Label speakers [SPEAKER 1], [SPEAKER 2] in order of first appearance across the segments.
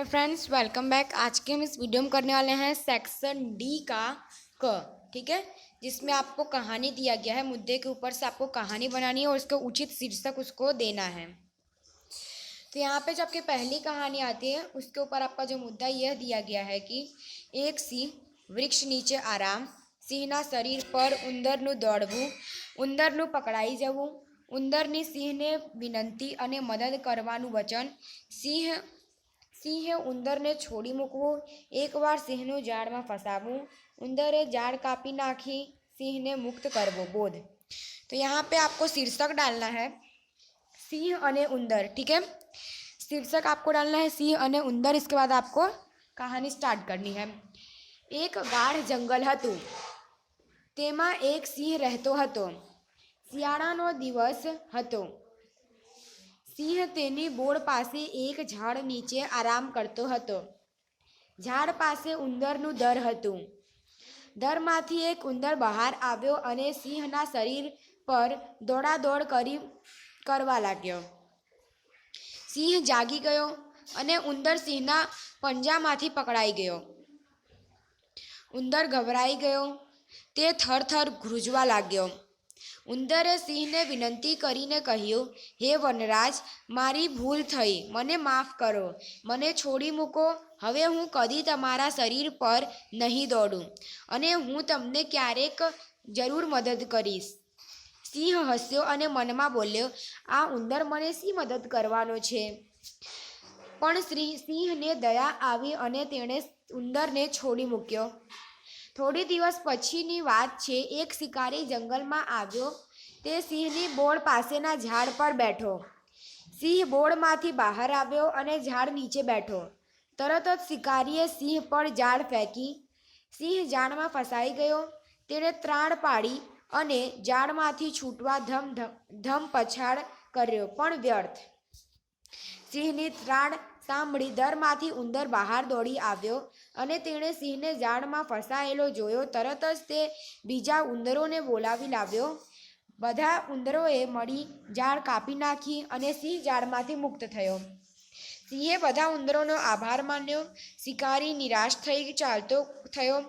[SPEAKER 1] Hello friends, welcome back. आज के हम इस वीडियो में करने वाले हैं सेक्शन डी का क, ठीक है, जिसमें आपको कहानी दिया गया है। मुद्दे के ऊपर से आपको कहानी बनानी है और उसका उचित शीर्षक उसको देना है। तो यहाँ पे जो आपकी पहली कहानी आती है उसके ऊपर आपका जो मुद्दा यह दिया गया है कि एक सिंह वृक्ष नीचे आराम, સિંહના શરીર પર ઉંદરનું દોડવું, ઉંદરનું પકડાઈ જવું, ઉંદરની સિંહને વિનંતી અને મદદ કરવાનું વચન, સિંહે ઉંદરને છોડી મૂકવું, એકવાર સિંહનું જાળમાં ફસાવવું, ઉંદરે જાળ કાપી નાખી સિંહને मुक्त करवो। बोध। तो यहाँ पे आपको शीर्षक डालना है सिंह अने उंदर, ठीक है। शीर्षक आपको डालना है सिंह अने उंदर। इसके बाद आपको कहानी स्टार्ट करनी है। एक गाढ़ जंगल हतुं, तेमां एक सिंह रहतो हतो। શિયાળાનો દિવસ હતો। સિંહ તેની બોળ પાસે એક ઝાડ નીચે આરામ કરતો હતો। ઝાડ પાસે ઉંદરનું દર હતું। દરમાંથી એક ઉંદર બહાર આવ્યો અને સિંહના શરીર પર દોડાદોડ કરવા લાગ્યો। સિંહ જાગી ગયો અને ઉંદર સિંહના પંજામાંથી પકડાઈ ગયો। ઉંદર ગભરાઈ ગયો, તે થરથર ધ્રુજવા લાગ્યો। ઉંદરે સિંહને વિનંતી કરીને કહ્યું, હે વનરાજ, મારી ભૂલ થઈ, મને માફ કરો, મને છોડી મૂકો। હવે હું કદી તમારા શરીર પર નહીં દોડું અને હું તમને ક્યારેક જરૂર મદદ કરીશ। સિંહ હસ્યો અને મનમાં બોલ્યો, આ ઉંદર મને શી મદદ કરવાનો છે? પણ સિંહને દયા આવી અને તેણે ઉંદરને છોડી મૂક્યો। થોડી દિવસ પછીની વાત છે। એક શિકારી જંગલમાં આવ્યો। તે સિંહની બોળ પાસેના ઝાડ પર બેઠો। સિંહ બોળમાંથી બહાર આવ્યો અને ઝાડ નીચે બેઠો। તરત જ શિકારીએ સિંહ પર ઝાડ ફેંકી। સિંહ ઝાડમાં ફસાઈ ગયો। તેણે ત્રાણ પાડી અને ઝાડમાંથી છૂટવા ધમ પછાડ કર્યો, પણ વ્યર્થ। સિંહની ત્રાણ સાંભળી દરમાંથી ઉંદર બહાર દોડી આવ્યો અને તેણે સિંહને ઝાડમાં ફસાયેલો જોયો। તરત જ તે બીજા ઉંદરોને બોલાવી લાવ્યો। બધા ઉંદરોએ મળી ઝાડ કાપી નાખી અને સિંહ ઝાડમાંથી મુક્ત થયો। સિંહે બધા ઉંદરોનો આભાર માન્યો। શિકારી નિરાશ થઈ ચાલતો થયો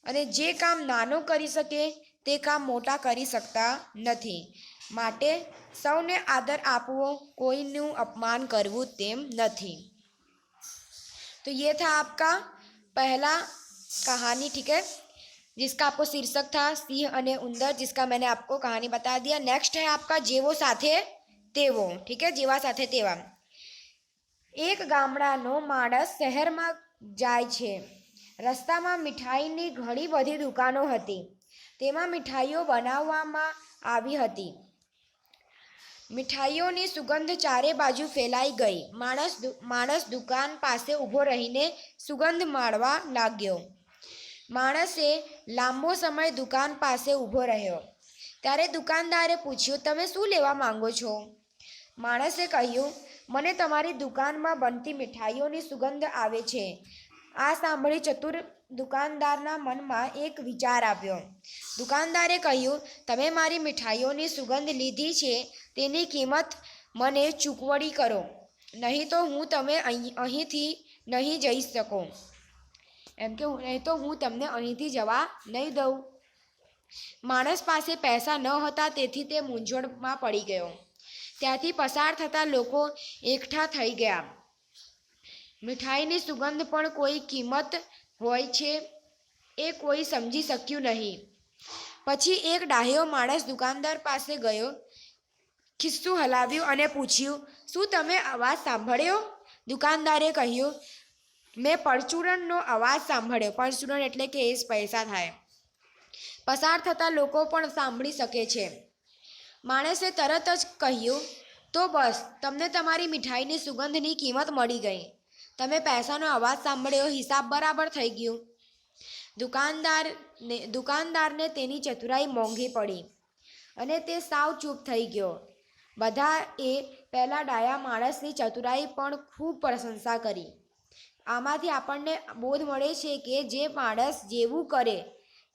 [SPEAKER 1] અને જે કામ નાનો કરી શકે તે કામ મોટા કરી શકતા નથી। માટે સૌને આદર આપવો, કોઈનું અપમાન કરવું તેમ નથી। तो ये था आपका पहला कहानी, ठीक है, जिसका आपको शीर्षक था सिंह अने उंदर, जिसका मैंने आपको कहानी बता दिया। नेक्स्ट है आपका जेवो साथे तेवो, ठीक है, जेवा साथे तेवा। एक गामडानो माणस शहेरमां जाय छे। रस्तामां मिठाईनी घणी बधी दुकानो हती। तेमां मिठाईओ बनाववामां आवी हती। मिठाईओनी सुगंध चारे बाजू फैलाई गई। माणस दुकान पासे ऊभो रहीने सुगंध माणवा लाग्यो। माणसे लांबो समय दुकान पासे ऊभो रह्यो। त्यारे दुकानदारे पूछ्युं, तमे शुं लेवा मांगो छो? माणसे कह्युं, मने तमारी दुकानमां बनती मिठाईओनी सुगंध आवे छे। आ सांभळी चतुर दुकानदारना मनमा एक विचार आव्यो। दुकानदारे कह्युं, तमे मारी मिठाईओनी सुगंध लीधी छे तेनी किंमत मने चूकवणी करो, नहीं तो हूँ तमे अहींथी नहीं जई सको। एम के नहीं तो हूँ तमने अहींथी जवा नहीं दऊं। माणस पासे पैसा न हता तेथी ते मूंझवणमां पड़ी गयो। त्यांथी पसार थता लोको एकठा थई गया। मिठाईनी सुगंध पण कोई किंमत होय छे ए कोई समजी शक्युं नहीं। पछी एक डाह्यो माणस दुकानदार पासे गयो, खिस्सुं हलाव्युं અને પૂછ્યું, શું તમે અવાજ સાંભળ્યો? દુકાનદારે કહ્યું, મેં પરચુરણનો અવાજ સાંભળ્યો। પરચુરણ એટલે કે એ પૈસા થાય। પસાર થતા લોકો પણ સાંભળી શકે છે। માણસે તરત જ કહ્યું, તો બસ, તમને તમારી મિઠાઈની સુગંધની કિંમત મળી ગઈ। તમે પૈસાનો અવાજ સાંભળ્યો, હિસાબ બરાબર થઈ ગયું। દુકાનદારને તેની ચતુરાઈ મોંઘી પડી અને તે સાવ ચૂપ થઈ ગયો। બધાએ પહેલા ડાયા માણસની ચતુરાઈ પણ ખૂબ પ્રશંસા કરી। આમાંથી આપણને બોધ મળે છે કે જે માણસ જેવું કરે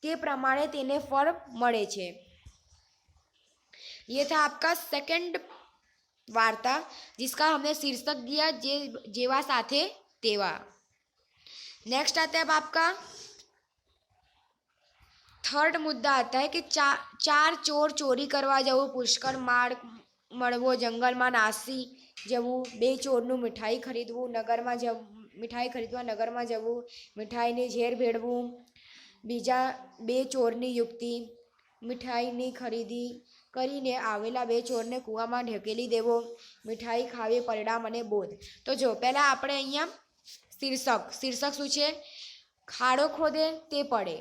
[SPEAKER 1] તે પ્રમાણે તેને ફળ મળે છે। ये था आपका सेकंड वार्ता, जिसका हमने शीर्षक दिया जेवा साथे तेवा। नेक्स्ट आता है अब आपका थर्ड मुद्दा आता है कि चार चोर चोरी करवा जवुं, पुष्कळ माळ मळवो, जंगलमां नाસી जवुं, बे चोरનું મીઠાઈ ખરીદવું, નગરમાં મીઠાઈ ખરીદવા નગરમાં જવું, મીઠાઈને ઝેર ભેળવું, બીજા બે ચોરની યુક્તિ, મીઠાઈની ખરીદી કરીને આવેલા બે ચોરને કૂવામાં ઢકેલી દેવો, મીઠાઈ ખાવી, પરિણામ અને બોધ। તો જો પહેલાં આપણે અહીંયા શીર્ષક શું છે? ખાડો ખોદે તે પડે।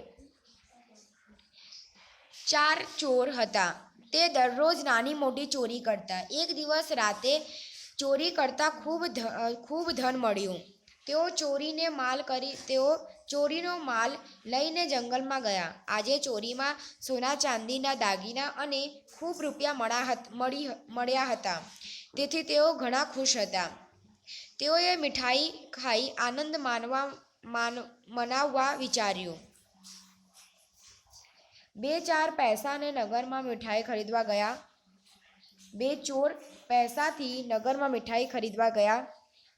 [SPEAKER 1] ચાર ચોર હતા, તે દરરોજ નાની મોટી ચોરી કરતા। એક દિવસ રાતે ચોરી કરતા ખૂબ ધન મળ્યું। તેઓ ચોરીનો માલ લઈને જંગલમાં ગયા। આજે ચોરીમાં સોના ચાંદીના દાગીના અને ખૂબ રૂપિયા મળ્યા હતા, તેથી તેઓ ઘણા ખુશ હતા। તેઓએ મીઠાઈ ખાઈ આનંદ મનાવવા વિચાર્યું। બે ચાર પૈસાને નગરમાં મીઠાઈ ખરીદવા ગયા। બે ચોર પૈસાથી નગરમાં મીઠાઈ ખરીદવા ગયા।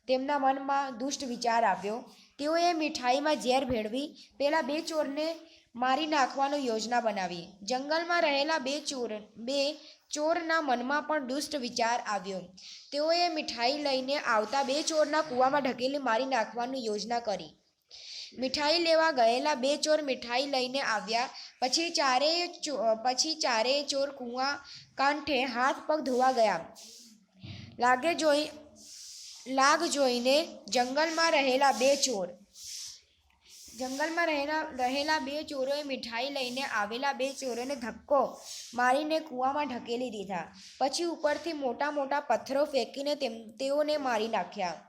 [SPEAKER 1] તેમના મનમાં દુષ્ટ વિચાર આવ્યો। તેઓએ મીઠાઈમાં ઝેર ભેળવી પેલા બે ચોરને મારી નાખવાની યોજના બનાવી। જંગલમાં રહેલા બે ચોરના મનમાં પણ દુષ્ટ વિચાર આવ્યો। તેઓએ મીઠાઈ લઈને આવતા બે ચોરના કૂવામાં ઢકેલી મારી નાખવાની યોજના કરી। મીઠાઈ લેવા ગયેલા બે ચોર મીઠાઈ લઈને આવ્યા પછી ચારેય ચોર કૂવા કાંઠે હાથ પગ ધોવા ગયા। લાગ જોઈને જંગલમાં રહેલા બે ચોરોએ મીઠાઈ લઈને આવેલા બે ચોરોને ધક્કો મારીને કૂવામાં ઢકેલી દીધા। પછી ઉપરથી મોટા મોટા પથ્થરો ફેંકીને તેઓને મારી નાખ્યા।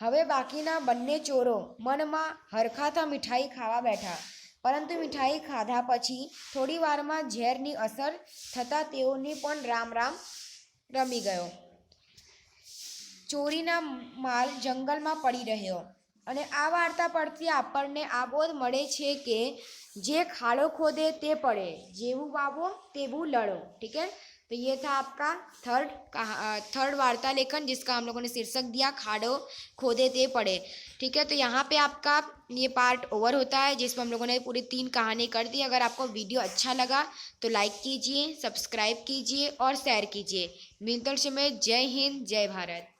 [SPEAKER 1] હવે બાકીના બંને ચોરો મનમાં હરખાતા મીઠાઈ ખાવા બેઠા, પરંતુ મીઠાઈ ખાધા પછી થોડી વારમાં ઝેરની અસર થતાં તેઓની પણ રામ રમી ગયો। ચોરીના માલ જંગલમાં પડી રહ્યો। અને આ વાર્તા પરથી આપણને આ બોધ મળે છે કે જે खाड़ो खोदे ते पड़े, जेवू वावो तेवू लड़ो। ठीक है, तो ये था आपका थर्ड वार्ता लेखन, जिसका हम लोगों ने शीर्षक दिया खाड़ो खोदे ते पड़े। ठीक है, तो यहाँ पे आपका ये पार्ट ओवर होता है, जिसमें हम लोगों ने पूरी 3 कहानी कर दी। अगर आपको वीडियो अच्छा लगा तो लाइक कीजिए, सब्सक्राइब कीजिए और शेयर कीजिए। मिलते हैं। जय हिंद, जय भारत।